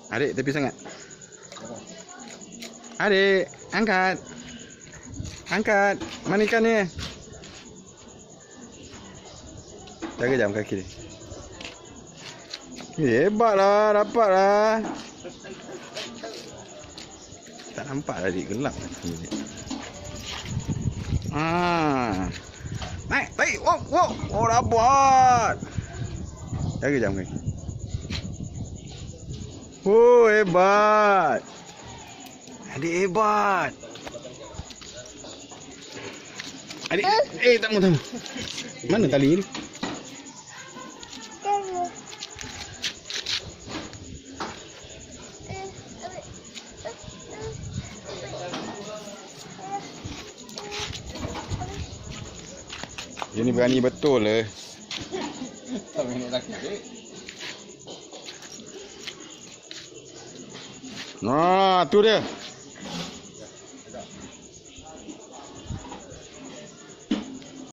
Adik, tepi sangat. Adik, angkat. Angkat. Mana ikan ni? Jaga jam kaki dia. Hebatlah, dapatlah. Tak nampak dah, adik. Gelap. Naik, naik. Wow, wow. Oh, dapat. Jaga jam kaki. Oh, hebat. Adik hebat. Adik, tak mau. Mana tali ni? Dia ni berani betul lah. Tak minum sakit. Nah, tu dia.